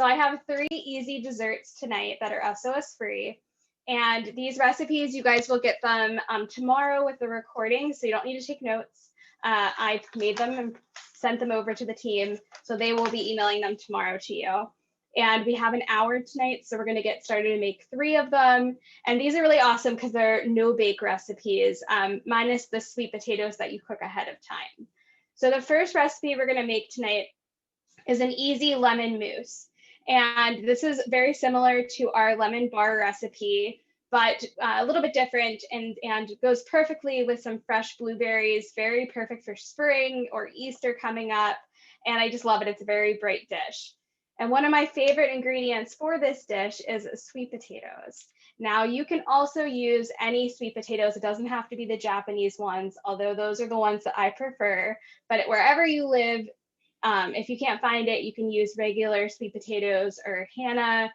So I have 3 easy desserts tonight that are SOS free. And these recipes, you guys will get them tomorrow with the recording, so you don't need to take notes. I've made them and sent them over to the team, so they will be emailing them tomorrow to you. And we have an hour tonight, so we're going to get started and make 3 of them. And these are really awesome because they're no-bake recipes, minus the sweet potatoes that you cook ahead of time. So the first recipe we're going to make tonight is an easy lemon mousse. And this is very similar to our lemon bar recipe, but a little bit different and goes perfectly with some fresh blueberries, very perfect for spring or Easter coming up. And I just love it. It's a very bright dish. And one of my favorite ingredients for this dish is sweet potatoes. Now you can also use any sweet potatoes. It doesn't have to be the Japanese ones, although those are the ones that I prefer. But wherever you live, if you can't find it, you can use regular sweet potatoes or Hannah,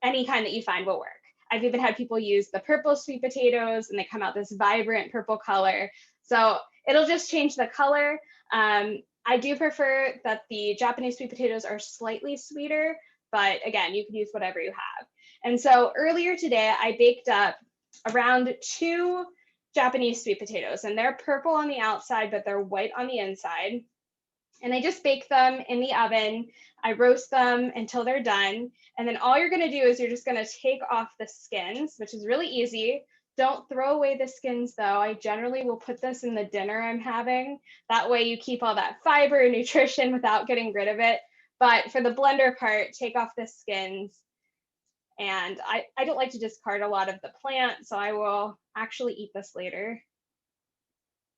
any kind that you find will work. I've even had people use the purple sweet potatoes and they come out this vibrant purple color. So it'll just change the color. I do prefer that the Japanese sweet potatoes are slightly sweeter, but again, you can use whatever you have. And so earlier today, I baked up around 2 Japanese sweet potatoes, and they're purple on the outside, but they're white on the inside. And I just bake them in the oven. I roast them until they're done. And then all you're gonna do is you're just gonna take off the skins, which is really easy. Don't throw away the skins though. I generally will put this in the dinner I'm having. That way you keep all that fiber and nutrition without getting rid of it. But for the blender part, take off the skins. And I don't like to discard a lot of the plant, so I will actually eat this later.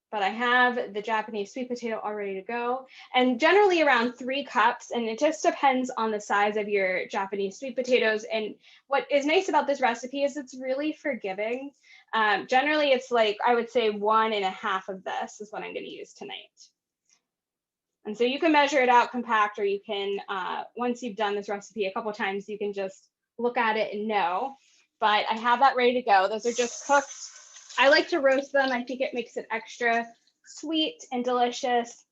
But I have the Japanese sweet potato all ready to go, and generally around 3 cups, and it just depends on the size of your Japanese sweet potatoes. And what is nice about this recipe is it's really forgiving. Generally, it's like, I would say 1.5 of this is what I'm going to use tonight. And so you can measure it out compact, or you can, once you've done this recipe a couple times, you can just look at it and know. But I have that ready to go. Those are just cooked. I like to roast them. I think it makes it extra sweet and delicious.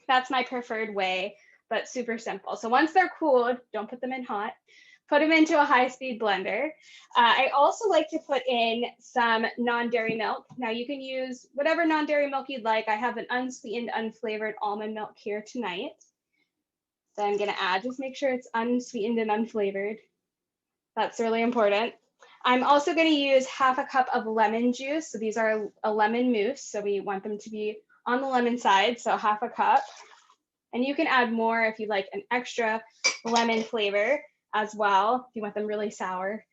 That's my preferred way, but super simple. So once they're cooled, don't put them in hot. Put them into a high-speed blender. I also like to put in some non-dairy milk. Now you can use whatever non-dairy milk you'd like. I have an unsweetened, unflavored almond milk here tonight. So I'm gonna add, just make sure it's unsweetened and unflavored. That's really important. I'm also going to use 1/2 cup of lemon juice. So these are a lemon mousse. So we want them to be on the lemon side. So 1/2 cup. And you can add more if you like an extra lemon flavor as well, if you want them really sour.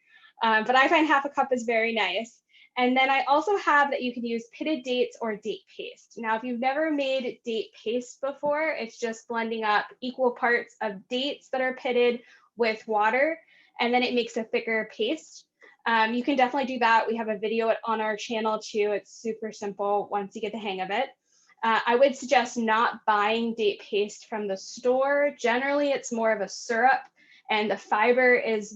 But I find 1/2 cup is very nice. And then I also have that you can use pitted dates or date paste. Now, if you've never made date paste before, it's just blending up equal parts of dates that are pitted with water, and then it makes a thicker paste. You can definitely do that. We have a video on our channel too. It's super simple once you get the hang of it. I would suggest not buying date paste from the store. Generally, it's more of a syrup and the fiber is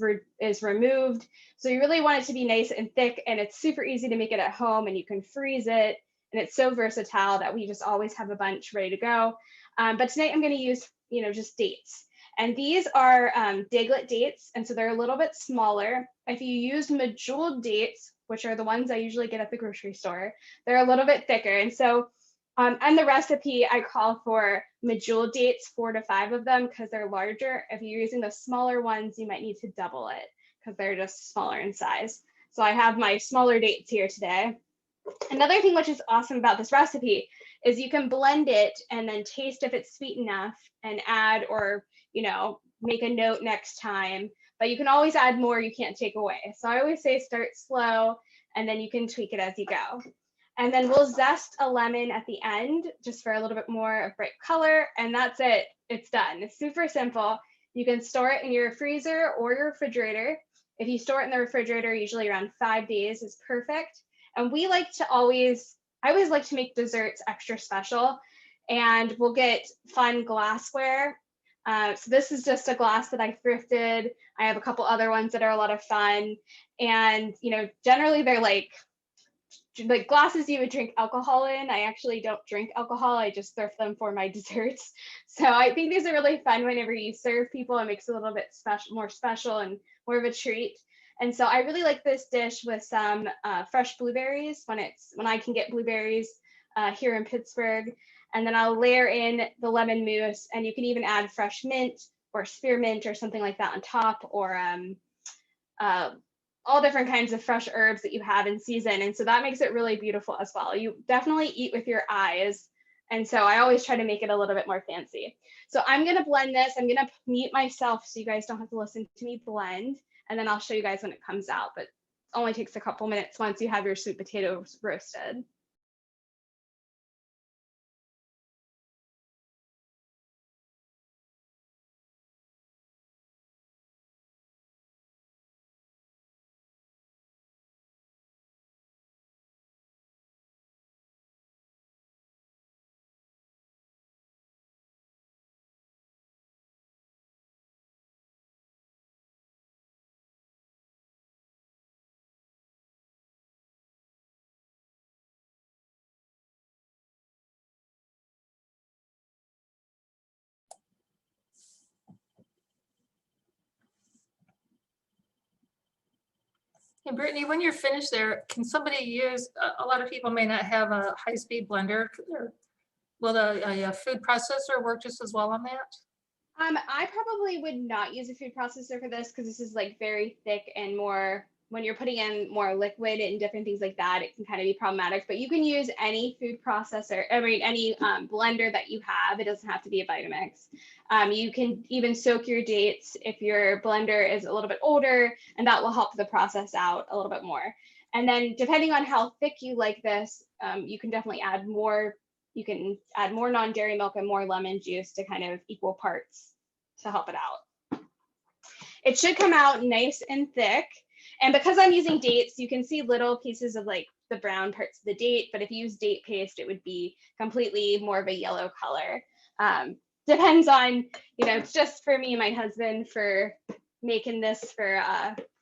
removed. So you really want it to be nice and thick, and it's super easy to make it at home, and you can freeze it. And it's so versatile that we just always have a bunch ready to go. But tonight I'm going to use, just dates. And these are daglet dates, and so they're a little bit smaller. If you use medjool dates, which are the ones I usually get at the grocery store, they're a little bit thicker. And so on the recipe, I call for medjool dates, 4 to 5 of them, because they're larger. If you're using the smaller ones, you might need to double it because they're just smaller in size. So I have my smaller dates here today. Another thing which is awesome about this recipe is you can blend it and then taste if it's sweet enough and add, or make a note next time, but you can always add more, you can't take away. So I always say start slow and then you can tweak it as you go. And then we'll zest a lemon at the end just for a little bit more of bright color, and that's it. It's done. It's super simple. You can store it in your freezer or your refrigerator. If you store it in the refrigerator, usually around 5 days is perfect. And I always like to make desserts extra special, and we'll get fun glassware. So this is just a glass that I thrifted. I have a couple other ones that are a lot of fun. And, generally they're like like glasses you would drink alcohol in. I actually don't drink alcohol. I just serve them for my desserts. So I think these are really fun whenever you serve people. It makes it a little bit more special and more of a treat. And so I really like this dish with some fresh blueberries when I can get blueberries here in Pittsburgh. And then I'll layer in the lemon mousse, and you can even add fresh mint or spearmint or something like that on top, or all different kinds of fresh herbs that you have in season. And so that makes it really beautiful as well. You definitely eat with your eyes. And so I always try to make it a little bit more fancy. So I'm going to blend this. I'm going to mute myself so you guys don't have to listen to me blend. And then I'll show you guys when it comes out. But it only takes a couple minutes once you have your sweet potatoes roasted. And Brittany, when you're finished there, can somebody use, a lot of people may not have a high-speed blender. Will a food processor work just as well on that? I probably would not use a food processor for this because this is like very thick and more, when you're putting in more liquid and different things like that, it can kind of be problematic. But you can use any food processor, any blender that you have. It doesn't have to be a Vitamix. You can even soak your dates if your blender is a little bit older, and that will help the process out a little bit more. And then depending on how thick you like this, you can definitely add more. You can add more non-dairy milk and more lemon juice to kind of equal parts to help it out. It should come out nice and thick. And because I'm using dates, you can see little pieces of like the brown parts of the date, but if you use date paste, it would be completely more of a yellow color. Depends on, it's just for me and my husband for making this for,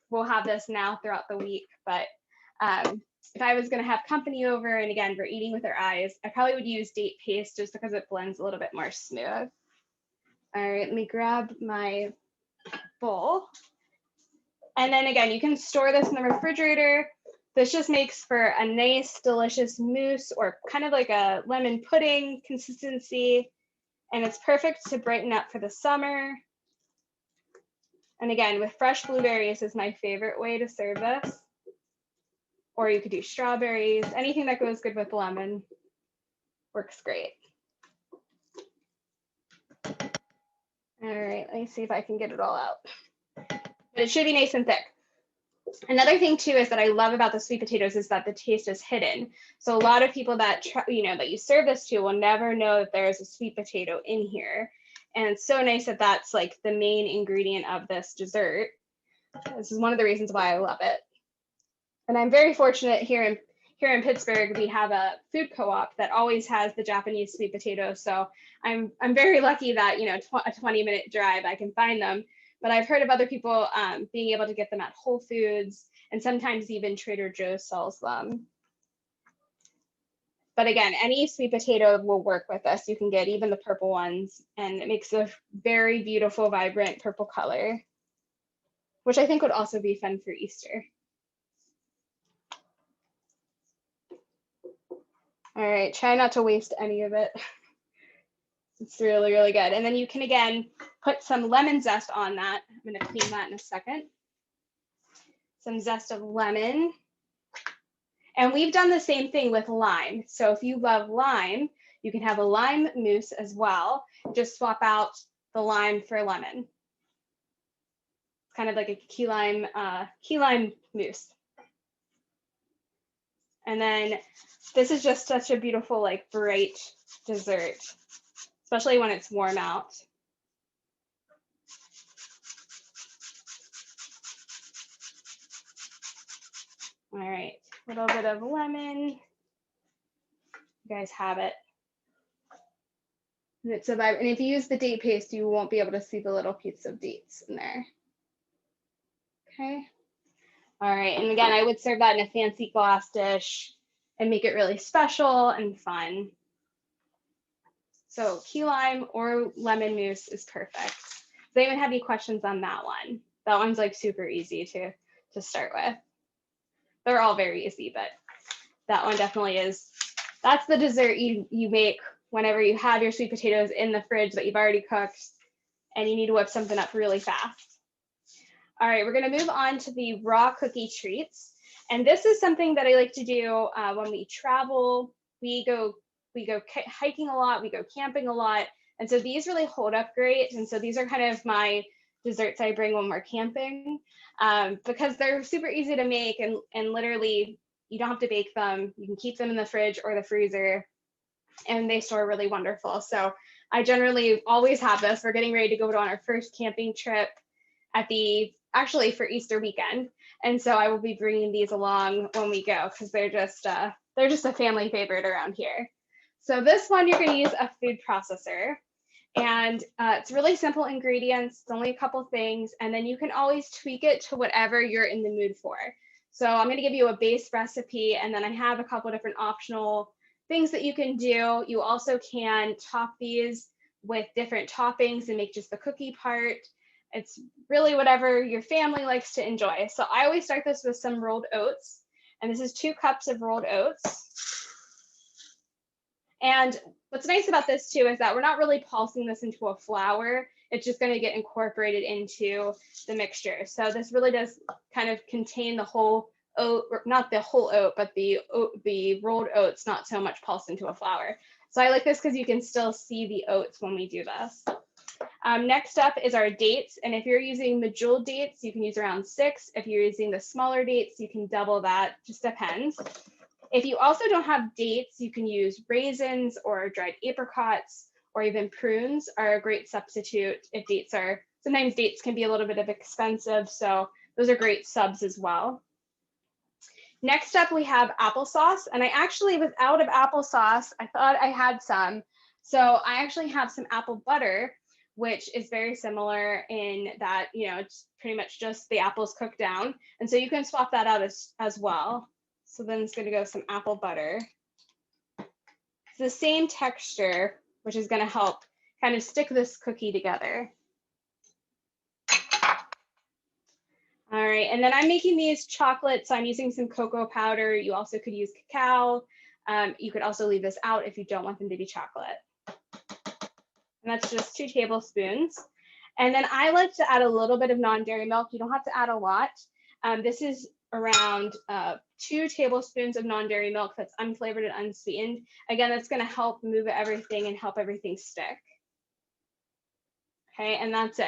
we'll have this now throughout the week, but if I was going to have company over, and again, we're eating with our eyes, I probably would use date paste just because it blends a little bit more smooth. All right, let me grab my bowl. And then again, you can store this in the refrigerator. This just makes for a nice, delicious mousse or kind of like a lemon pudding consistency. And it's perfect to brighten up for the summer. And again, with fresh blueberries is my favorite way to serve this. Or you could do strawberries, anything that goes good with lemon works great. All right, let me see if I can get it all out. But it should be nice and thick. Another thing too is that I love about the sweet potatoes is that the taste is hidden. So a lot of people that that you serve this to will never know that there's a sweet potato in here. And it's so nice that that's like the main ingredient of this dessert. This is one of the reasons why I love it. And I'm very fortunate here in Pittsburgh, we have a food co-op that always has the Japanese sweet potato. So I'm very lucky that, a 20-minute drive, I can find them. But I've heard of other people being able to get them at Whole Foods, and sometimes even Trader Joe's sells them. But again, any sweet potato will work with this. You can get even the purple ones, and it makes a very beautiful, vibrant purple color, which I think would also be fun for Easter. All right, try not to waste any of it. It's really, really good. And then you can, again, put some lemon zest on that. I'm going to clean that in a second. Some zest of lemon. And we've done the same thing with lime. So if you love lime, you can have a lime mousse as well. Just swap out the lime for lemon. It's kind of like a key lime mousse. And then this is just such a beautiful, like, bright dessert, especially when it's warm out. All right, a little bit of lemon. You guys have it. And it's about, and if you use the date paste, you won't be able to see the little piece of dates in there. Okay. All right, and again, I would serve that in a fancy glass dish. and make it really special and fun. So key lime or lemon mousse is perfect. Does anyone have any questions on that one? That one's like super easy to start with. They're all very easy, but that one definitely is. That's the dessert you make whenever you have your sweet potatoes in the fridge that you've already cooked and you need to whip something up really fast. All right, we're gonna move on to the raw cookie treats. And this is something that I like to do when we travel. We go hiking a lot, we go camping a lot. And so these really hold up great. And so these are kind of my desserts I bring when we're camping because they're super easy to make and literally you don't have to bake them. You can keep them in the fridge or the freezer and they store really wonderful. So I generally always have this. We're getting ready to go on our first camping trip actually for Easter weekend. And so I will be bringing these along when we go because they're just a family favorite around here. So this one, you're going to use a food processor. And it's really simple ingredients. It's only a couple things. And then you can always tweak it to whatever you're in the mood for. So I'm going to give you a base recipe. And then I have a couple different optional things that you can do. You also can top these with different toppings and make just the cookie part. It's really whatever your family likes to enjoy. So I always start this with some rolled oats. And this is 2 cups of rolled oats. And what's nice about this too is that we're not really pulsing this into a flour. It's just going to get incorporated into the mixture. So this really does kind of contain the whole oat, not the whole oat, but the rolled oats, not so much pulsed into a flour. So I like this because you can still see the oats when we do this. Next up is our dates. And if you're using medjool dates, you can use around 6. If you're using the smaller dates, you can double that, just depends. If you also don't have dates, you can use raisins or dried apricots or even prunes are a great substitute if sometimes dates can be a little bit expensive. So those are great subs as well. Next up, we have applesauce. And I actually was out of applesauce. I thought I had some. So I actually have some apple butter, which is very similar in that, it's pretty much just the apples cooked down. And so you can swap that out as well. So then it's going to go some apple butter. It's the same texture, which is going to help kind of stick this cookie together. All right, and then I'm making these chocolates. So I'm using some cocoa powder. You also could use cacao. You could also leave this out if you don't want them to be chocolate. And that's just 2 tablespoons. And then I like to add a little bit of non-dairy milk. You don't have to add a lot. This is around 2 tablespoons of non-dairy milk that's unflavored and unsweetened. Again, that's going to help move everything and help everything stick. Okay, and that's it.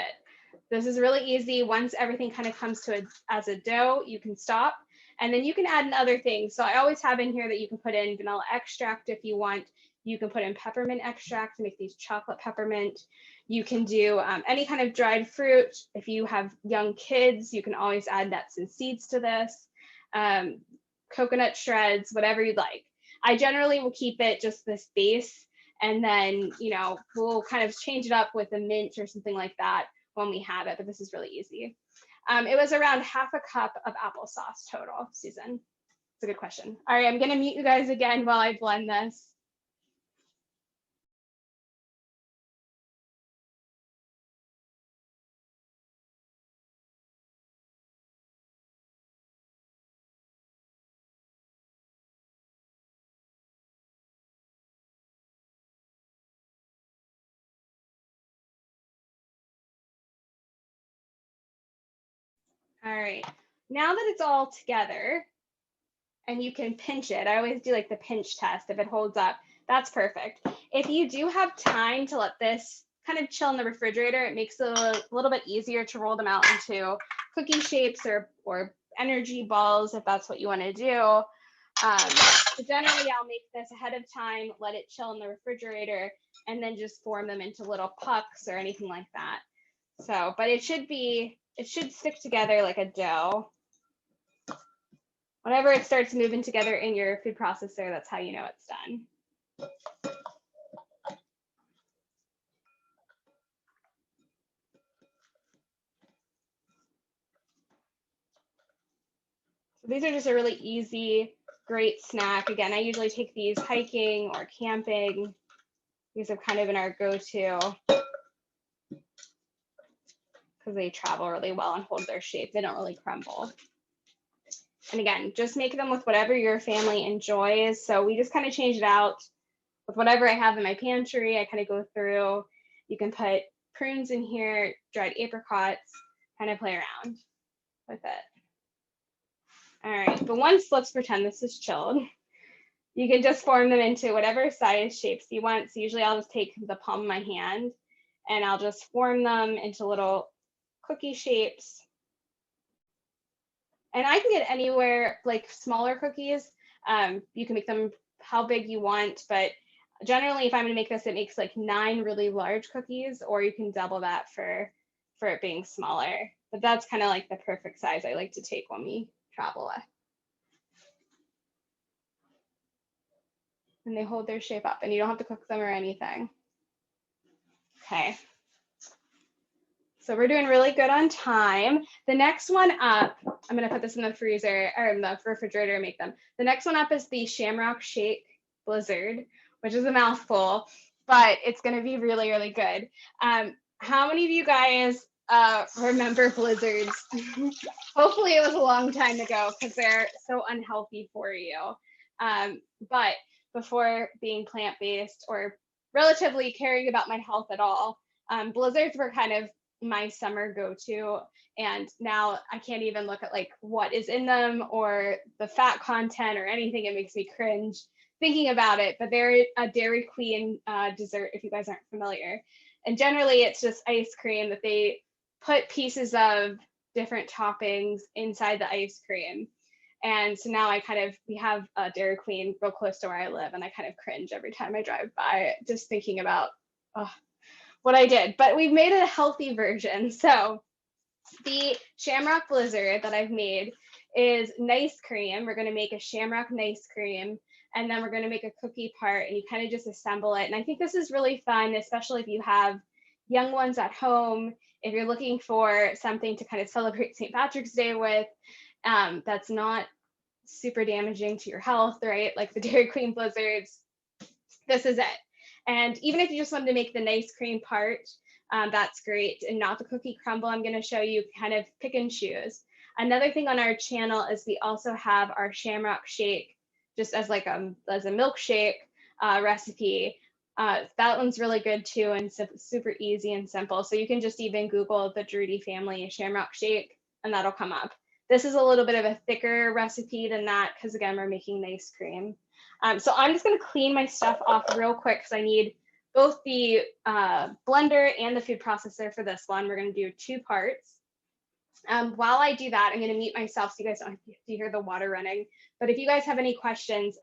This is really easy. Once everything kind of comes to as a dough, you can stop. And then you can add in other things. So I always have in here that you can put in vanilla extract if you want. You can put in peppermint extract to make these chocolate peppermint. You can do any kind of dried fruit. If you have young kids, you can always add nuts and seeds to this. Coconut shreds, whatever you'd like. I generally will keep it just this base, and then we'll kind of change it up with a mint or something like that when we have it, but this is really easy. It was around ½ a cup of applesauce total, Susan. It's a good question. All right, I'm going to mute you guys again while I blend this. All right, now that it's all together and you can pinch it, I always do like the pinch test. If it holds up, that's perfect. If you do have time to let this kind of chill in the refrigerator, it makes it a little bit easier to roll them out into cookie shapes or energy balls if that's what you want to do. So generally I'll make this ahead of time, let it chill in the refrigerator, and then just form them into little pucks or anything like that. So, but it should stick together like a dough. Whenever it starts moving together in your food processor, that's how you know it's done. So these are just a really easy great snack. Again, I usually take these hiking or camping. These have kind of been our go-to because they travel really well and hold their shape. They don't really crumble. And again, just make them with whatever your family enjoys. So we just kind of change it out with whatever I have in my pantry. I kind of go through. You can put prunes in here, dried apricots, kind of play around with it. All right, but once, let's pretend this is chilled. You can just form them into whatever size shapes you want. So usually I'll just take the palm of my hand and I'll just form them into little cookie shapes. And I can get anywhere, like smaller cookies. You can make them how big you want, but generally if I'm gonna make this, it makes like 9 really large cookies, or you can double that for it being smaller. But that's kind of like the perfect size I like to take when we travel with. And they hold their shape up and you don't have to cook them or anything. Okay. So we're doing really good on time. The next one up, I'm gonna put this in the freezer or in the refrigerator and make them. The next one up is the Shamrock Shake Blizzard, which is a mouthful, but it's gonna be really, really good. How many of you guys remember blizzards? Hopefully it was a long time ago because they're so unhealthy for you. But before being plant-based or relatively caring about my health at all, blizzards were kind of my summer go-to, and now I can't even look at like what is in them or the fat content or anything. It makes me cringe thinking about it, but they're a Dairy Queen dessert if you guys aren't familiar. And generally it's just ice cream that they put pieces of different toppings inside the ice cream. And so now we have a Dairy Queen real close to where I live, and I kind of cringe every time I drive by it, just thinking about what I did. But we've made a healthy version. So the Shamrock Blizzard that I've made is nice cream. We're gonna make a Shamrock nice cream, and then we're gonna make a cookie part, and you kind of just assemble it. And I think this is really fun, especially if you have young ones at home, if you're looking for something to kind of celebrate St. Patrick's Day with, that's not super damaging to your health, right? Like the Dairy Queen Blizzards, this is it. And even if you just wanted to make the nice cream part, that's great. And not the cookie crumble, I'm gonna show you, kind of pick and choose. Another thing on our channel is we also have our Shamrock Shake, just as like as a milkshake recipe. That one's really good too, and super easy and simple. So you can just even Google the Jaroudi Family Shamrock Shake, and that'll come up. This is a little bit of a thicker recipe than that, because again, we're making nice cream. So I'm just gonna clean my stuff off real quick because I need both the blender and the food processor for this one. We're gonna do 2 parts. While I do that, I'm gonna mute myself so you guys don't have to hear the water running. But if you guys have any questions,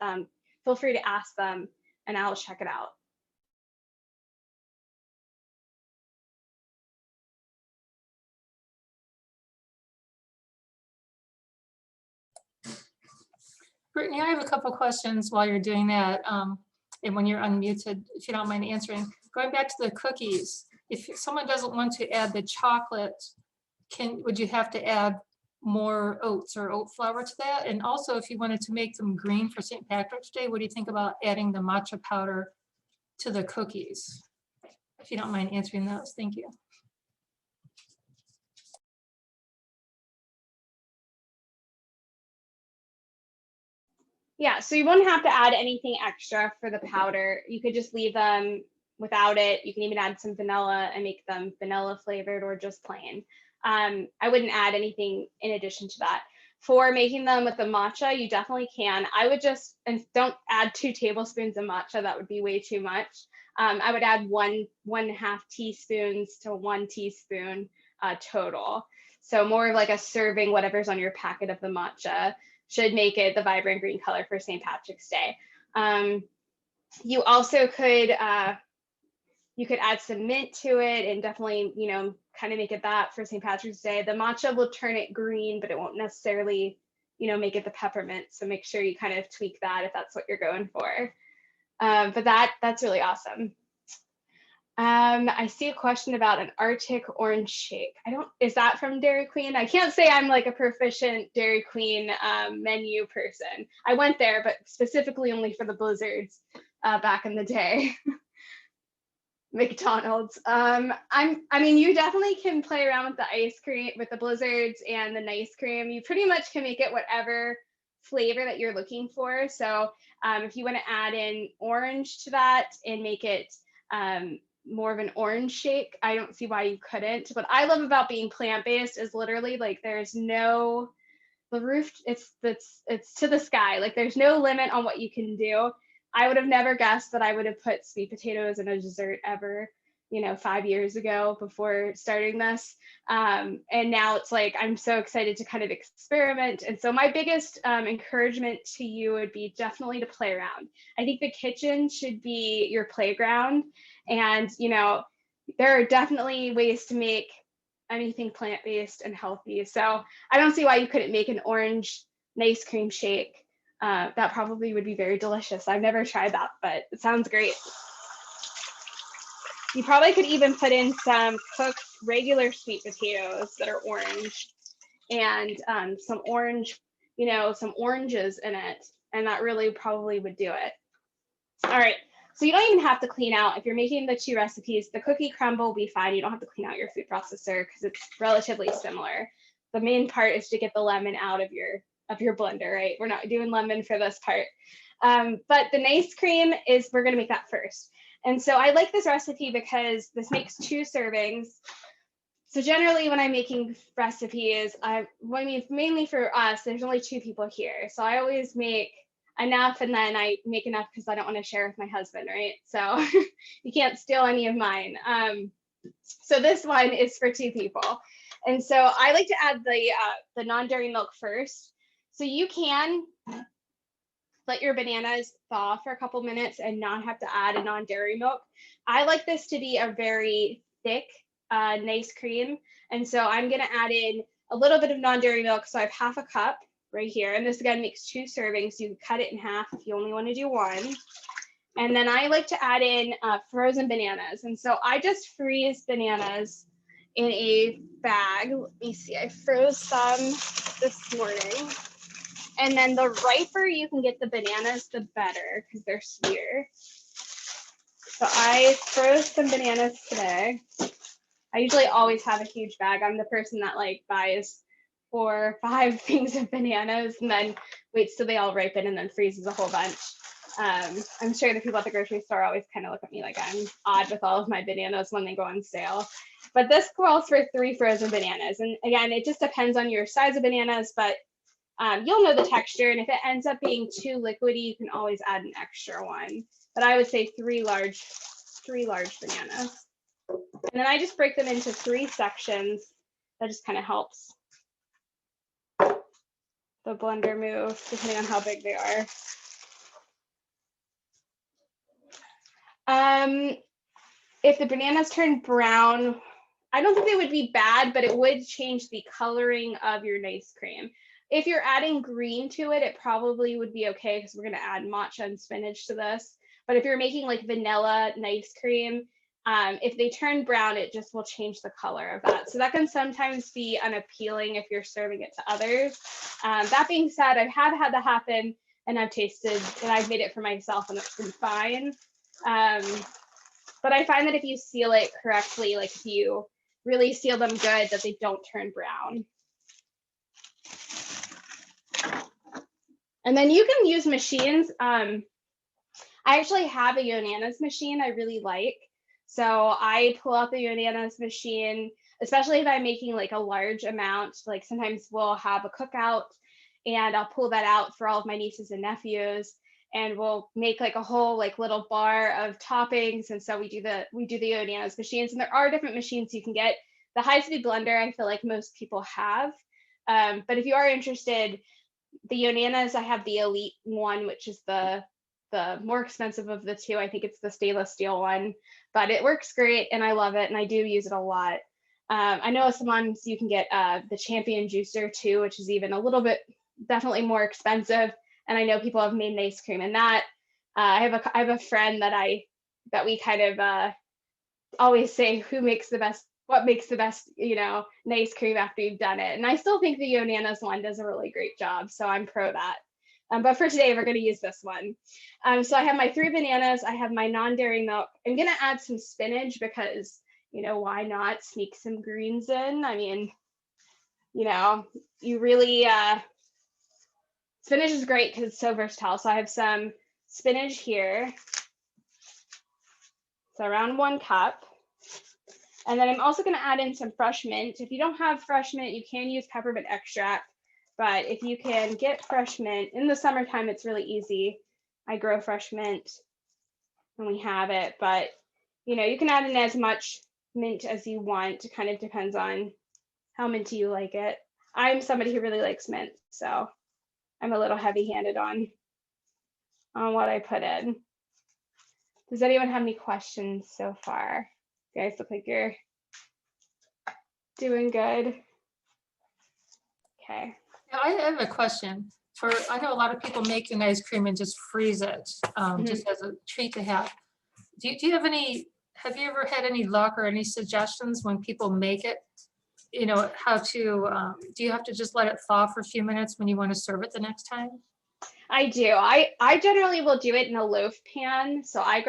feel free to ask them and I'll check it out. Brittany, I have a couple questions while you're doing that. And when you're unmuted, if you don't mind answering. Going back to the cookies, if someone doesn't want to add the chocolate, would you have to add more oats or oat flour to that? And also, if you wanted to make them green for St. Patrick's Day, what do you think about adding the matcha powder to the cookies? If you don't mind answering those, thank you. Yeah, so you won't have to add anything extra for the powder. You could just leave them without it. You can even add some vanilla and make them vanilla flavored or just plain. I wouldn't add anything in addition to that. For making them with the matcha, you definitely can. I would just, and don't add 2 tablespoons of matcha, that would be way too much. I would add 1.5 teaspoons to 1 teaspoon total. So more of like a serving, whatever's on your packet of the matcha should make it the vibrant green color for St. Patrick's Day. You also could, you could add some mint to it and definitely, you know, kind of make it that for St. Patrick's Day. The matcha will turn it green, but it won't necessarily, you know, make it the peppermint. So make sure you kind of tweak that if that's what you're going for. But that's really awesome. I see a question about an Arctic orange shake. Is that from Dairy Queen? I can't say I'm like a proficient Dairy Queen menu person. I went there, but specifically only for the blizzards back in the day. McDonald's. I mean, you definitely can play around with the ice cream, with the blizzards and the nice cream. You pretty much can make it whatever flavor that you're looking for. So if you want to add in orange to that and make it more of an orange shake, I don't see why you couldn't. What I love about being plant-based is literally like there's no the roof, it's to the sky. Like there's no limit on what you can do. I would have never guessed that I would have put sweet potatoes in a dessert ever, 5 years ago before starting this. And now it's like, I'm so excited to kind of experiment. And so my biggest encouragement to you would be definitely to play around. I think the kitchen should be your playground. And, there are definitely ways to make anything plant-based and healthy. So I don't see why you couldn't make an orange nice cream shake. That probably would be very delicious. I've never tried that, but it sounds great. You probably could even put in some cooked regular sweet potatoes that are orange and some orange, some oranges in it. And that really probably would do it. All right. So you don't even have to clean out. If you're making the 2 recipes, the cookie crumble will be fine. You don't have to clean out your food processor because it's relatively similar. The main part is to get the lemon out of your blender, right? We're not doing lemon for this part. But the nice cream we're gonna make that first. And so I like this recipe because this makes 2 servings. So generally when I'm making recipes, mainly for us, there's only 2 people here. So I always make enough and then I make enough because I don't want to share with my husband, right? So you can't steal any of mine. So this one is for 2 people. And so I like to add the non-dairy milk first. So you can let your bananas thaw for a couple minutes and not have to add a non-dairy milk. I like this to be a very thick, nice cream. And so I'm gonna add in a little bit of non-dairy milk. So I have half a cup right here. And this again makes 2 servings. So you can cut it in half if you only wanna do 1. And then I like to add in frozen bananas. And so I just freeze bananas in a bag. Let me see, I froze some this morning. And then the riper you can get the bananas, the better, because they're sweeter. So I froze some bananas today. I usually always have a huge bag. I'm the person that like buys 4 or 5 things of bananas and then waits till they all ripen and then freezes a whole bunch. I'm sure the people at the grocery store always kind of look at me like I'm odd with all of my bananas when they go on sale. But this calls for 3 frozen bananas. And again, it just depends on your size of bananas, but you'll know the texture. And if it ends up being too liquidy, you can always add an extra one. But I would say 3 large bananas. And then I just break them into 3 sections. That just kind of helps the blender move, depending on how big they are. If the bananas turn brown, I don't think they would be bad, but it would change the coloring of your nice cream. If you're adding green to it, it probably would be okay because we're going to add matcha and spinach to this. But if you're making like vanilla nice cream, if they turn brown, it just will change the color of that. So that can sometimes be unappealing if you're serving it to others. That being said, I have had that happen and I've tasted and I've made it for myself and it's been fine. But I find that if you seal it correctly, like if you really seal them good, that they don't turn brown. And then you can use machines. I actually have a Yonanas machine I really like. So I pull out the Yonanas machine, especially if I'm making like a large amount, like sometimes we'll have a cookout and I'll pull that out for all of my nieces and nephews and we'll make like a whole like little bar of toppings. And so we do the Yonanas machines, and there are different machines you can get. The high-speed blender, I feel like most people have. But if you are interested, the Yonanas, I have the Elite one, which is the more expensive of the 2. I think it's the stainless steel one, but it works great and I love it and I do use it a lot. I know sometimes you can get the Champion juicer too, which is even a little bit definitely more expensive. And I know people have made nice cream in that. I have a friend that we kind of always say what makes the best, nice cream after you've done it. And I still think the Yonanas one does a really great job. So I'm pro that. But for today, we're going to use this one. So I have my 3 bananas. I have my non-dairy milk. I'm going to add some spinach because, why not sneak some greens in? I mean, you really, spinach is great because it's so versatile. So I have some spinach here. So around 1 cup. And then I'm also going to add in some fresh mint. If you don't have fresh mint, you can use peppermint extract. But if you can get fresh mint, in the summertime, it's really easy. I grow fresh mint and we have it. But, you can add in as much mint as you want. It kind of depends on how minty you like it. I'm somebody who really likes mint, so I'm a little heavy-handed on what I put in. Does anyone have any questions so far? You guys look like you're doing good. Okay. Yeah, I have a question. I know a lot of people make an ice cream and just freeze it, just as a treat to have. Do you have you ever had any luck or any suggestions when people make it? How to, do you have to just let it thaw for a few minutes when you want to serve it the next time? I do. I generally will do it in a loaf pan. So I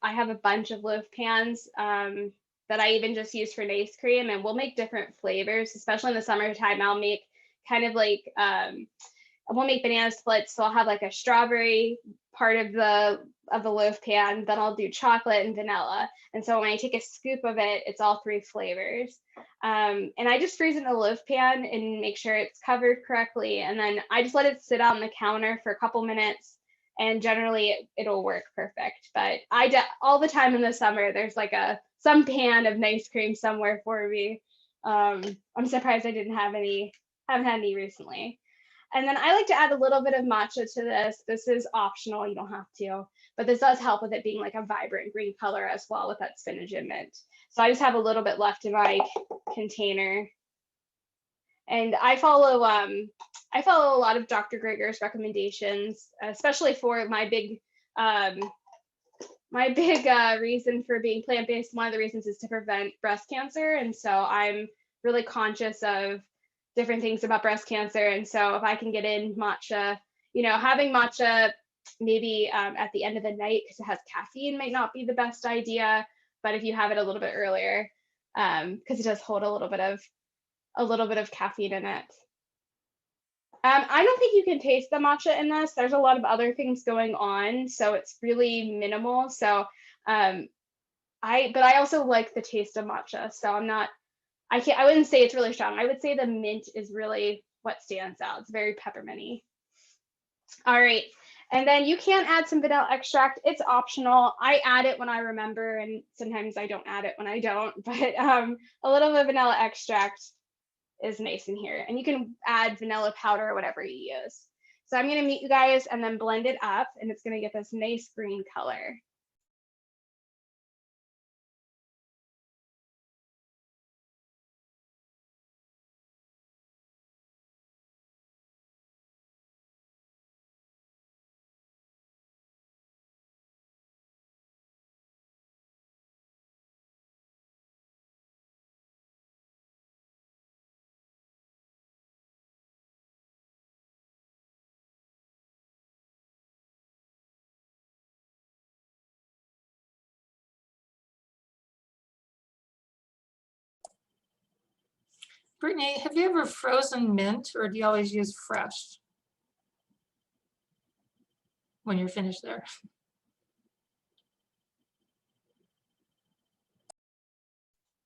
have a bunch of loaf pans that I even just use for an ice cream, and we'll make different flavors, especially in the summertime. I'll make kind of like, we'll make banana splits. So I'll have like a strawberry part of the loaf pan, then I'll do chocolate and vanilla. And so when I take a scoop of it, it's all 3 flavors. And I just freeze it in the loaf pan and make sure it's covered correctly. And then I just let it sit on the counter for a couple minutes, and generally it'll work perfect. But all the time in the summer, there's like some pan of ice cream somewhere for me. I'm surprised I haven't had any recently. And then I like to add a little bit of matcha to this. This is optional, you don't have to, but this does help with it being like a vibrant green color as well with that spinach and mint. So I just have a little bit left in my container. And I follow a lot of Dr. Greger's recommendations, especially for my big reason for being plant-based. One of the reasons is to prevent breast cancer. And so I'm really conscious of different things about breast cancer. And so if I can get in matcha, having matcha maybe at the end of the night because it has caffeine might not be the best idea. But if you have it a little bit earlier, because it does hold a little bit of caffeine in it. I don't think you can taste the matcha in this. There's a lot of other things going on, so it's really minimal. So I also like the taste of matcha. So I wouldn't say it's really strong. I would say the mint is really what stands out. It's very pepperminty. All right. And then you can add some vanilla extract. It's optional. I add it when I remember, and sometimes I don't add it when I don't, but a little bit of vanilla extract is nice in here. And you can add vanilla powder or whatever you use. So I'm going to meet you guys and then blend it up, and it's going to get this nice green color. Brittany, have you ever frozen mint, or do you always use fresh when you're finished there?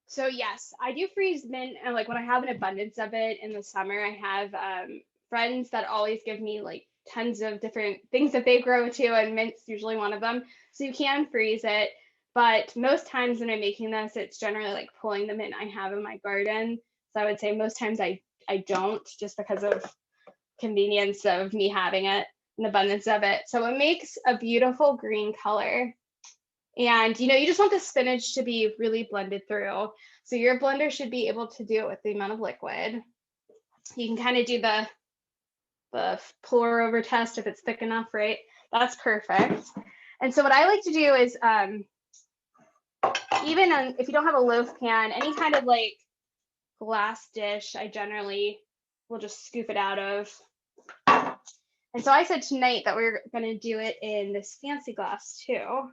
So yes, I do freeze mint, and like when I have an abundance of it in the summer, I have friends that always give me like tons of different things that they grow too, and mint's usually one of them. So you can freeze it, but most times when I'm making this, it's generally like pulling the mint I have in my garden. So I would say most times I don't, just because of convenience of me having it, an abundance of it. So it makes a beautiful green color. And you just want the spinach to be really blended through. So your blender should be able to do it with the amount of liquid. You can kind of do the pour over test if it's thick enough, right? That's perfect. And so what I like to do is even if you don't have a loaf pan, any kind of like glass dish, I generally will just scoop it out of. And so I said tonight that we're going to do it in this fancy glass too.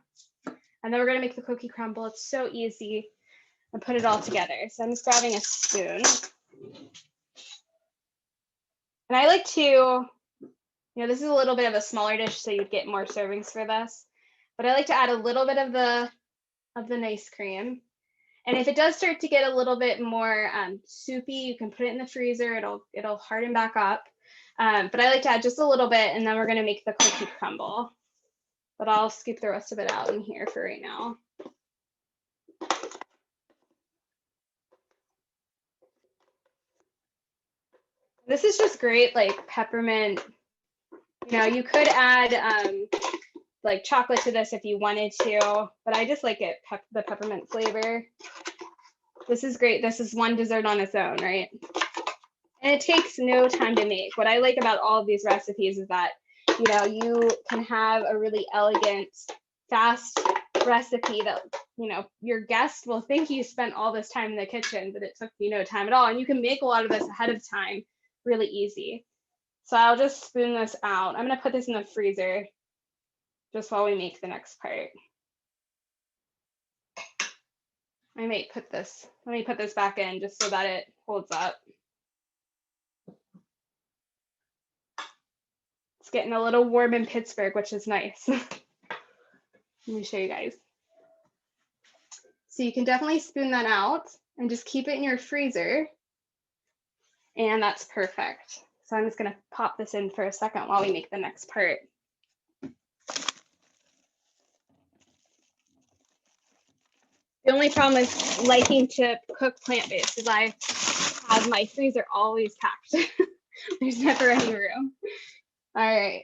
And then we're going to make the cookie crumble. It's so easy, and put it all together. So I'm just grabbing a spoon. And I like to, this is a little bit of a smaller dish, so you'd get more servings for this. But I like to add a little bit of the nice cream. And if it does start to get a little bit more soupy, you can put it in the freezer. It'll harden back up. But I like to add just a little bit, and then we're going to make the cookie crumble. But I'll scoop the rest of it out in here for right now. This is just great, like peppermint. You could add like chocolate to this if you wanted to, but I just like it, the peppermint flavor. This is great. This is one dessert on its own, right? And it takes no time to make. What I like about all of these recipes is that, you can have a really elegant, fast recipe that, your guest will think you spent all this time in the kitchen, but it took you no time at all. And you can make a lot of this ahead of time really easy. So I'll just spoon this out. I'm going to put this in the freezer just while we make the next part. I might put this, let me put this back in just so that it holds up. It's getting a little warm in Pittsburgh, which is nice. Let me show you guys. So you can definitely spoon that out and just keep it in your freezer. And that's perfect. So I'm just going to pop this in for a second while we make the next part. The only problem is liking to cook plant-based is I have my freezer always packed. There's never any room. All right.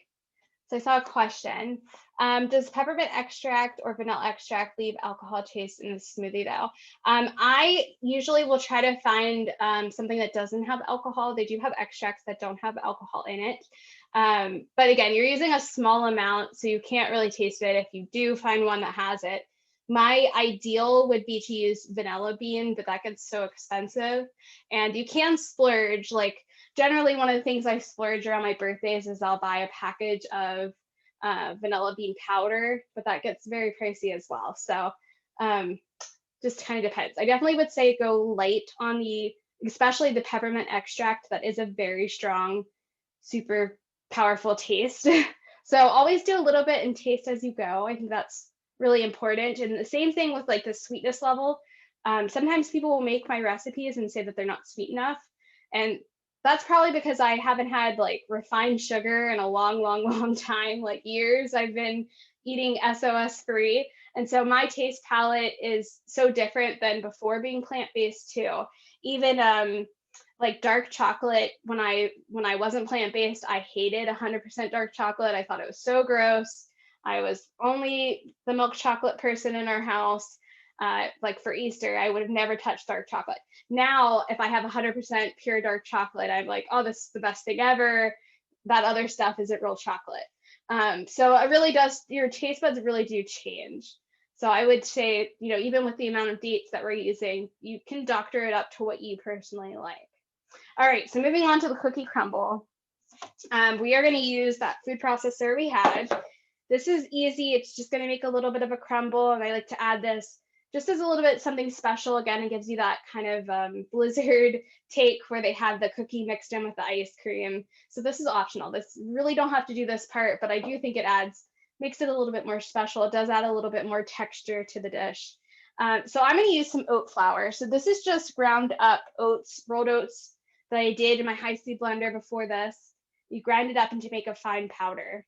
So I saw a question. Does peppermint extract or vanilla extract leave alcohol taste in the smoothie though? I usually will try to find something that doesn't have alcohol. They do have extracts that don't have alcohol in it. But again, you're using a small amount, so you can't really taste it if you do find one that has it. My ideal would be to use vanilla bean, but that gets so expensive. And you can splurge. Like generally one of the things I splurge around my birthdays is I'll buy a package of vanilla bean powder, but that gets very pricey as well. So just kind of depends. I definitely would say go light on especially the peppermint extract. That is a very strong, super powerful taste. So always do a little bit and taste as you go. I think that's really important. And the same thing with like the sweetness level. Sometimes people will make my recipes and say that they're not sweet enough. And that's probably because I haven't had like refined sugar in a long time, like years. I've been eating SOS free. And so my taste palette is so different than before being plant-based too. Even like dark chocolate, when I wasn't plant-based, I hated 100% dark chocolate. I thought it was so gross. I was only the milk chocolate person in our house. Like for Easter, I would have never touched dark chocolate. Now, if I have 100% pure dark chocolate, I'm like, oh, this is the best thing ever. That other stuff isn't real chocolate. So it really does, your taste buds really do change. So I would say, even with the amount of dates that we're using, you can doctor it up to what you personally like. All right, so moving on to the cookie crumble. We are going to use that food processor we had. This is easy. It's just going to make a little bit of a crumble, and I like to add this just as a little bit something special. Again, it gives you that kind of blizzard take where they have the cookie mixed in with the ice cream. So this is optional. This really don't have to do this part, but I do think it makes it a little bit more special. It does add a little bit more texture to the dish. So I'm going to use some oat flour. So this is just ground up oats, rolled oats that I did in my high-speed blender before this. You grind it up into make a fine powder.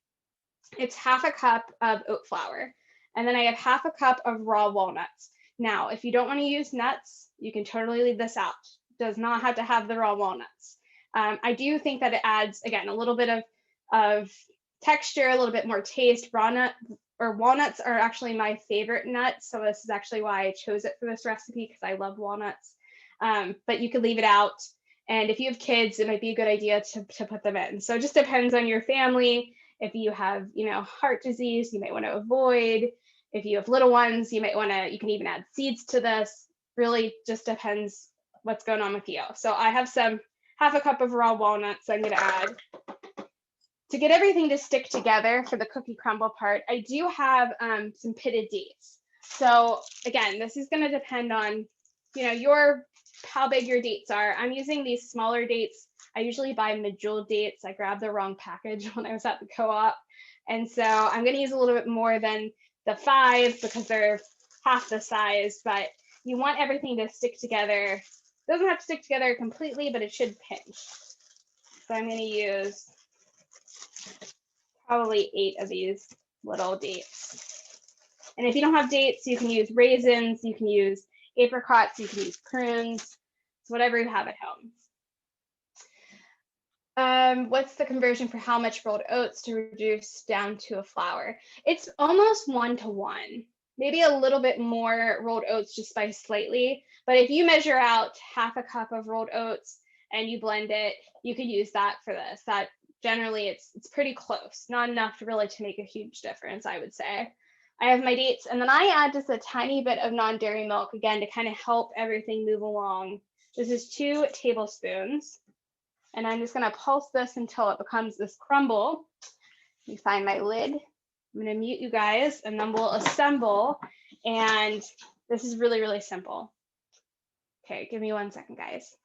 It's half a cup of oat flour. And then I have half a cup of raw walnuts. Now, if you don't want to use nuts, you can totally leave this out. It does not have to have the raw walnuts. I do think that it adds, again, a little bit of texture, a little bit more taste. Walnuts are actually my favorite nuts. So this is actually why I chose it for this recipe, because I love walnuts. But you could leave it out. And if you have kids, it might be a good idea to put them in. So it just depends on your family. If you have, heart disease, you might want to avoid. If you have little ones, you can even add seeds to this. Really just depends what's going on with you. So I have half a cup of raw walnuts I'm gonna add. To get everything to stick together for the cookie crumble part, I do have some pitted dates. So again, this is gonna depend on, how big your dates are. I'm using these smaller dates. I usually buy medjool dates. I grabbed the wrong package when I was at the co-op. And so I'm gonna use a little bit more than the 5 because they're half the size, but you want everything to stick together. It doesn't have to stick together completely, but it should pinch. So I'm gonna use probably 8 of these little dates. And if you don't have dates, you can use raisins, you can use apricots, you can use prunes, it's whatever you have at home. What's the conversion for how much rolled oats to reduce down to a flour? It's almost 1-to-1, maybe a little bit more rolled oats just by slightly. But if you measure out half a cup of rolled oats and you blend it, you could use that for this. That generally it's pretty close, not enough really to make a huge difference, I would say. I have my dates, and then I add just a tiny bit of non-dairy milk, again, to kind of help everything move along. This is 2 tablespoons. And I'm just gonna pulse this until it becomes this crumble. Let me find my lid. I'm gonna mute you guys, and then we'll assemble. And this is really, really simple. Okay, give me 1 second, guys.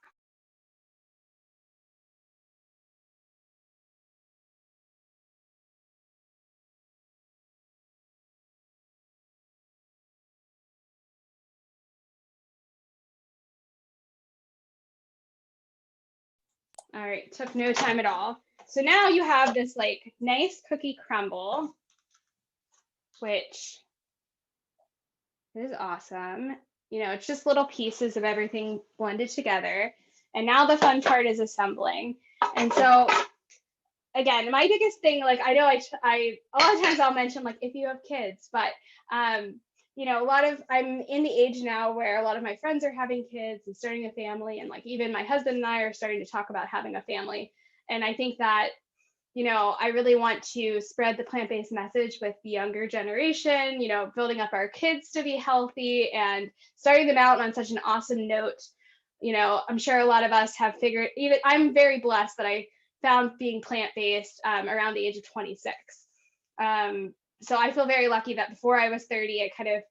All right, took no time at all. So now you have this like nice cookie crumble, which is awesome. It's just little pieces of everything blended together. And now the fun part is assembling. And so again, my biggest thing, like I know I a lot of times I'll mention like if you have kids, but I'm in the age now where a lot of my friends are having kids and starting a family, and like even my husband and I are starting to talk about having a family. And I think that I really want to spread the plant-based message with the younger generation, building up our kids to be healthy and starting them out on such an awesome note. I'm sure a lot of us have figured, even I'm very blessed that I found being plant-based around the age of 26. So I feel very lucky that before I was 30, I kind of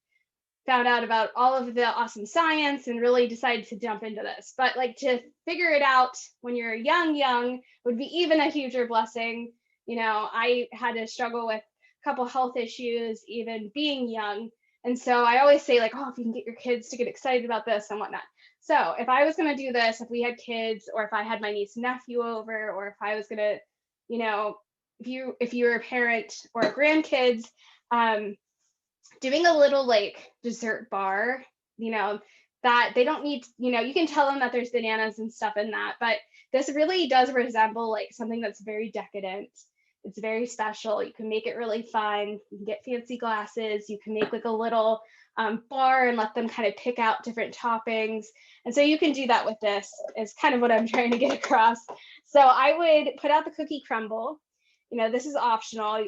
found out about all of the awesome science and really decided to jump into this. But like to figure it out when you're young would be even a huger blessing. I had to struggle with a couple health issues, even being young. And so I always say like, oh, if you can get your kids to get excited about this and whatnot. So if I was going to do this, if we had kids, or if I had my niece and nephew over, or if I was going to, if you're a parent or grandkids, doing a little like dessert bar, that they don't need, you can tell them that there's bananas and stuff in that, but this really does resemble like something that's very decadent. It's very special. You can make it really fun. You can get fancy glasses. You can make like a little bar and let them kind of pick out different toppings. And so you can do that with this, is kind of what I'm trying to get across. So I would put out the cookie crumble. This is optional,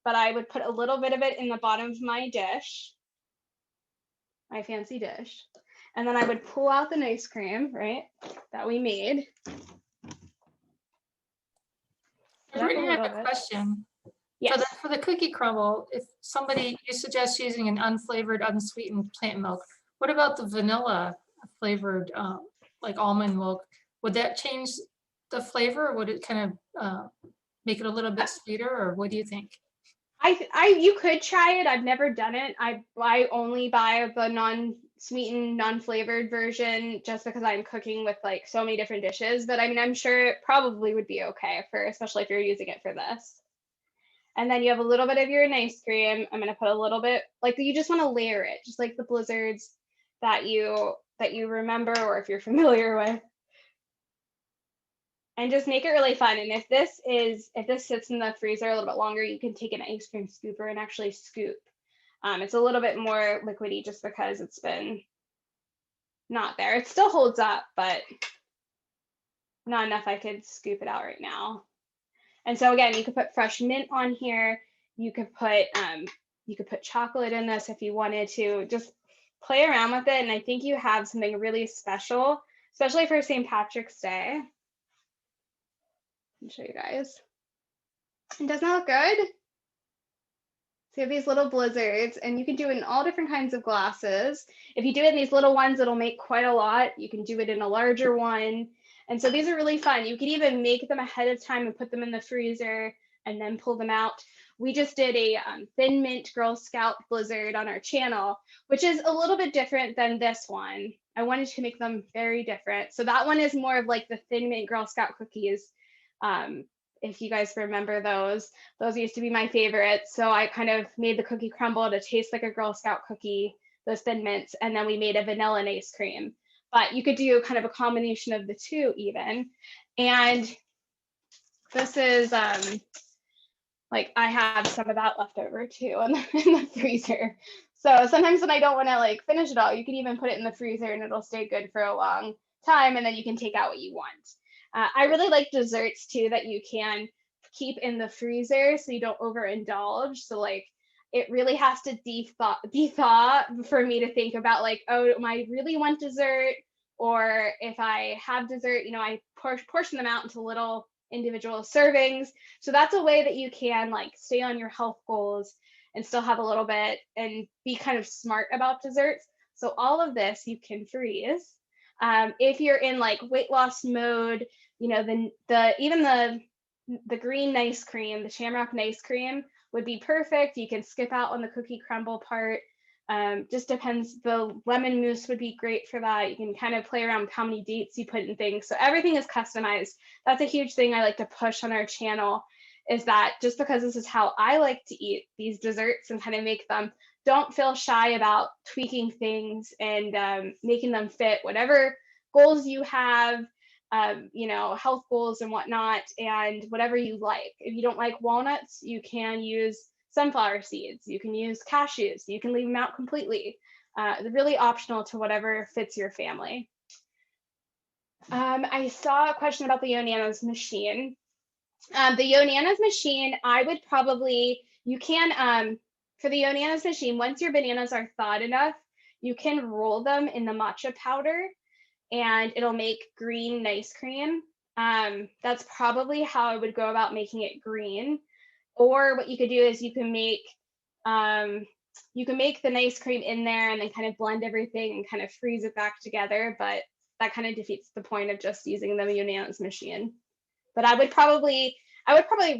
but I would put a little bit of it in the bottom of my dish, my fancy dish. And then I would pull out the ice cream, right, that we made. Brittany, I have a question. Yes. For the cookie crumble, if you suggest using an unflavored, unsweetened plant milk, what about the vanilla flavored, like almond milk? Would that change the flavor, or would it kind of make it a little bit sweeter, or what do you think? You could try it. I've never done it. I only buy the non-sweetened, non-flavored version just because I'm cooking with like so many different dishes. But I mean, I'm sure it probably would be okay especially if you're using it for this. And then you have a little bit of your ice cream. I'm gonna put a little bit, like you just want to layer it, just like the blizzards that you remember, or if you're familiar with. And just make it really fun. And if this sits in the freezer a little bit longer, you can take an ice cream scooper and actually scoop. It's a little bit more liquidy just because it's been not there. It still holds up, but not enough I could scoop it out right now. And so again, you could put fresh mint on here. You could put You could put chocolate in this if you wanted to. Just play around with it, and I think you have something really special, especially for St. Patrick's Day. Let me show you guys. And doesn't that look good? So you have these little blizzards, and you can do it in all different kinds of glasses. If you do it in these little ones, it'll make quite a lot. You can do it in a larger one. And so these are really fun. You could even make them ahead of time and put them in the freezer and then pull them out. We just did a Thin Mint Girl Scout Blizzard on our channel, which is a little bit different than this one. I wanted to make them very different. So that one is more of like the Thin Mint Girl Scout cookies. If you guys remember those used to be my favorites. So I kind of made the cookie crumble to taste like a Girl Scout cookie, those Thin Mints, and then we made a vanilla and ice cream. But you could do kind of a combination of the two even. And this is like, I have some of that left over too in the freezer. So sometimes when I don't want to like finish it all, you can even put it in the freezer and it'll stay good for a long time, and then you can take out what you want. I really like desserts too that you can keep in the freezer so you don't overindulge. So like, it really has to thaw for me to think about like, oh, do I really want dessert? Or if I have dessert, you know, I portion them out into little individual servings. So that's a way that you can like stay on your health goals and still have a little bit and be kind of smart about desserts. So all of this you can freeze. If you're in like weight loss mode, you know, even the green nice cream, the Shamrock nice cream would be perfect. You can skip out on the cookie crumble part. Just depends. The lemon mousse would be great for that. You can kind of play around with how many dates you put in things. So everything is customized. That's a huge thing I like to push on our channel, is that just because this is how I like to eat these desserts and kind of make them, don't feel shy about tweaking things and making them fit whatever goals you have, you know, health goals and whatnot, and whatever you like. If you don't like walnuts, you can use sunflower seeds, you can use cashews, you can leave them out completely. They're really optional to whatever fits your family. I saw a question about the Yonanas machine. The Yonanas machine, I would probably, you can, for the Yonanas machine, once your bananas are thawed enough, you can roll them in the matcha powder and it'll make green nice cream. That's probably how I would go about making it green. Or what you could do is you can make the nice cream in there and then kind of blend everything and kind of freeze it back together. But that kind of defeats the point of just using the Yonanas machine. But I would probably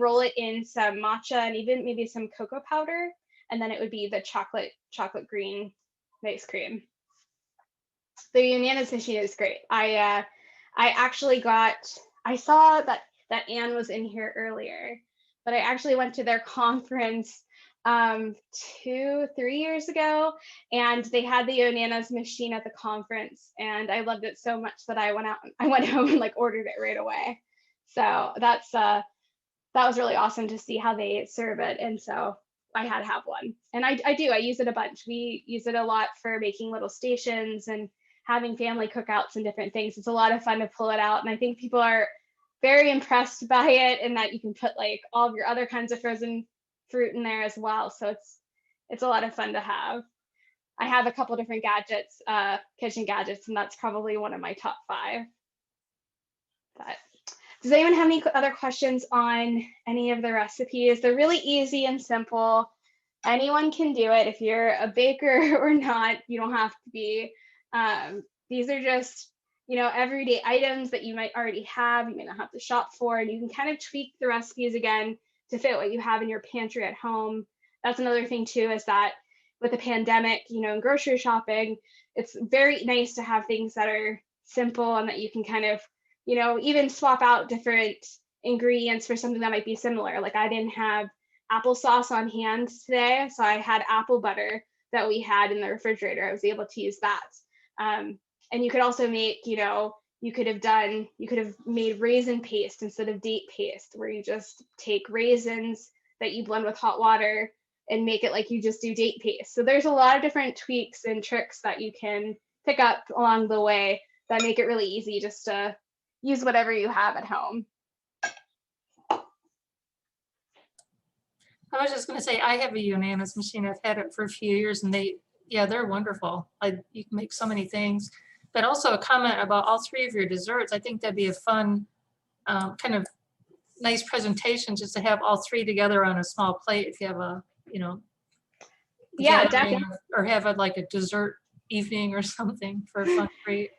roll it in some matcha and even maybe some cocoa powder, and then it would be the chocolate green nice cream. The Yonanas machine is great. I saw that Anne was in here earlier, but I actually went to their conference 2-3 years ago, and they had the Yonanas machine at the conference, and I loved it so much that I went home and like ordered it right away. So that was really awesome to see how they serve it, and so I had to have one. And I use it a bunch. We use it a lot for making little stations and having family cookouts and different things. It's a lot of fun to pull it out, and I think people are very impressed by it, and that you can put like all of your other kinds of frozen fruit in there as well. So it's a lot of fun to have. I have a couple different gadgets, kitchen gadgets, and that's probably one of my top 5. But does anyone have any other questions on any of the recipes? They're really easy and simple. Anyone can do it. If you're a baker or not, you don't have to be. These are just, you know, everyday items that you might already have, you may not have to shop for, and you can kind of tweak the recipes again to fit what you have in your pantry at home. That's another thing too, is that with the pandemic, you know, in grocery shopping, it's very nice to have things that are simple and that you can kind of, you know, even swap out different ingredients for something that might be similar. Like I didn't have applesauce on hand today, so I had apple butter that we had in the refrigerator. I was able to use that. And you could also make, you know, you could have made raisin paste instead of date paste, where you just take raisins that you blend with hot water and make it like you just do date paste. So there's a lot of different tweaks and tricks that you can pick up along the way that make it really easy just to use whatever you have at home. I was just gonna say, I have a unanimous machine. I've had it for a few years and they're wonderful. You can make so many things. But also a comment about all three of your desserts. I think that'd be a fun, kind of nice presentation just to have all three together on a small plate if you have a, you know, Yeah, gathering, definitely. or have a, like a dessert evening or something for a fun treat.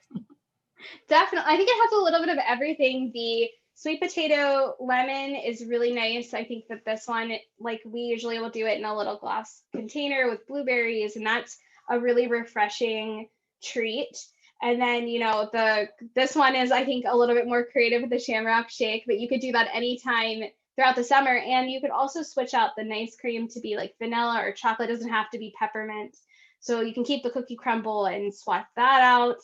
Definitely. I think it has a little bit of everything. The sweet potato lemon is really nice. I think that this one, like we usually will do it in a little glass container with blueberries, and that's a really refreshing treat. And then, this one is, I think, a little bit more creative with the Shamrock Shake, but you could do that anytime throughout the summer. And you could also switch out the nice cream to be like vanilla or chocolate. It doesn't have to be peppermint. So you can keep the cookie crumble and swap that out.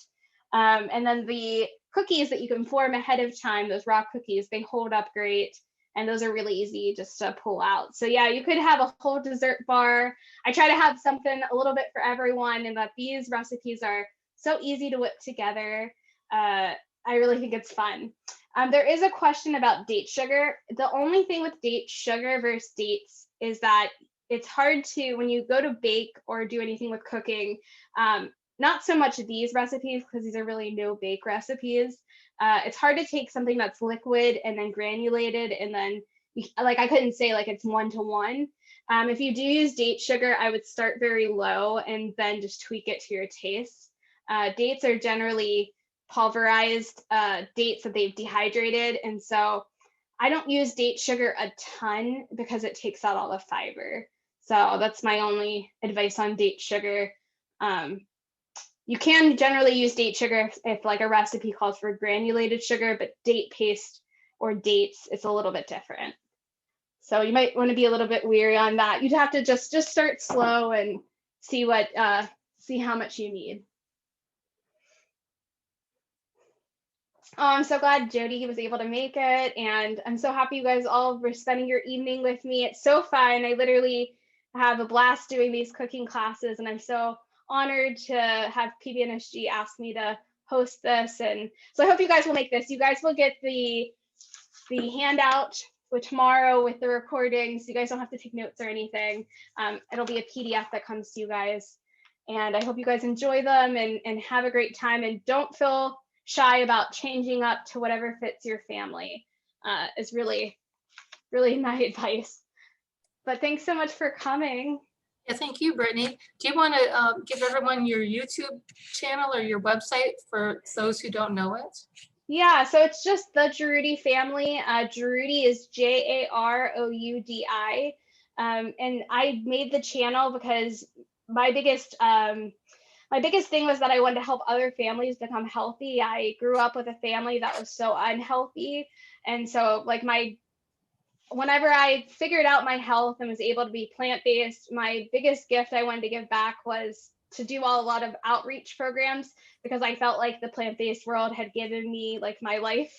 And then the cookies that you can form ahead of time, those raw cookies, they hold up great. And those are really easy just to pull out. So yeah, you could have a whole dessert bar. I try to have something a little bit for everyone, and that these recipes are so easy to whip together. I really think it's fun. There is a question about date sugar. The only thing with date sugar versus dates is that it's hard to, when you go to bake or do anything with cooking, not so much these recipes, because these are really no bake recipes. It's hard to take something that's liquid and then granulated, and then like I couldn't say like it's 1-to-1. If you do use date sugar, I would start very low and then just tweak it to your taste. Dates are generally pulverized dates that they've dehydrated, and so I don't use date sugar a ton because it takes out all the fiber. So that's my only advice on date sugar. You can generally use date sugar if like a recipe calls for granulated sugar, but date paste or dates, it's a little bit different. So you might want to be a little bit weary on that. You'd have to just start slow and see how much you need. Oh, I'm so glad Jody was able to make it, and I'm so happy you guys all were spending your evening with me. It's so fun. I literally have a blast doing these cooking classes, and I'm so honored to have PBNSG ask me to host this. And so I hope you guys will make this. You guys will get the handout for tomorrow with the recording, so you guys don't have to take notes or anything. It'll be a PDF that comes to you guys. And I hope you guys enjoy them and have a great time, and don't feel shy about changing up to whatever fits your family. Is really, really my advice. But thanks so much for coming. Yeah, thank you, Brittany. Do you want to give everyone your YouTube channel or your website for those who don't know it? Yeah, so it's just the Jaroudi Family. Jaroudi is Jaroudi. And I made the channel because my biggest thing was that I wanted to help other families become healthy. I grew up with a family that was so unhealthy. And so like whenever I figured out my health and was able to be plant-based, my biggest gift I wanted to give back was to do a lot of outreach programs, because I felt like the plant-based world had given me like my life.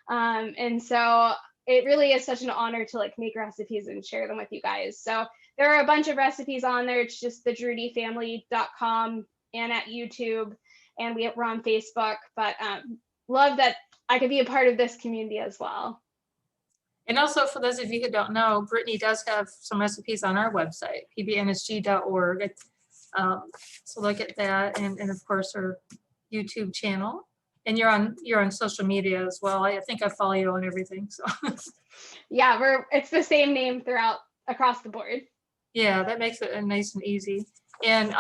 And so it really is such an honor to like make recipes and share them with you guys. So there are a bunch of recipes on there. It's just thejarudifamily.com and at YouTube, and we're on Facebook, but love that I could be a part of this community as well. And also, for those of you who don't know, Brittany does have some recipes on our website, pbnsg.org. So look at that, and of course our YouTube channel. And you're on social media as well. I think I follow you on everything. So yeah, it's the same name across the board. Yeah, that makes it nice and easy. And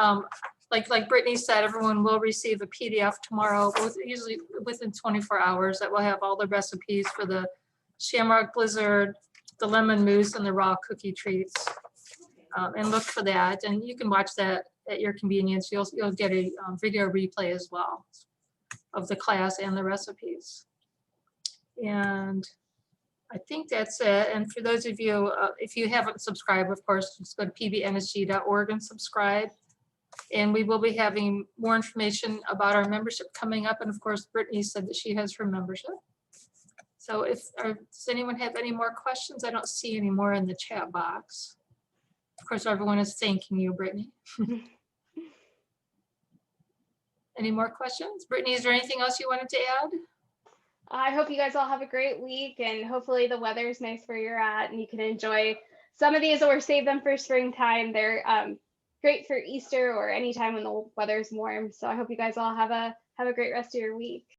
like Brittany said, everyone will receive a PDF tomorrow, usually within 24 hours, that will have all the recipes for the Shamrock Blizzard, the lemon mousse, and the raw cookie treats. And look for that, and you can watch that at your convenience. You'll get a video replay as well of the class and the recipes. And I think that's it. And for those of you, if you haven't subscribed, of course, just go to pbnsg.org and subscribe. And we will be having more information about our membership coming up. And of course, Brittany said that she has her membership. So does anyone have any more questions? I don't see any more in the chat box. Of course, everyone is thanking you, Brittany. Any more questions? Brittany, is there anything else you wanted to add? I hope you guys all have a great week, and hopefully the weather is nice where you're at and you can enjoy some of these, or save them for springtime. They're great for Easter or anytime when the weather's warm. So I hope you guys all have a great rest of your week.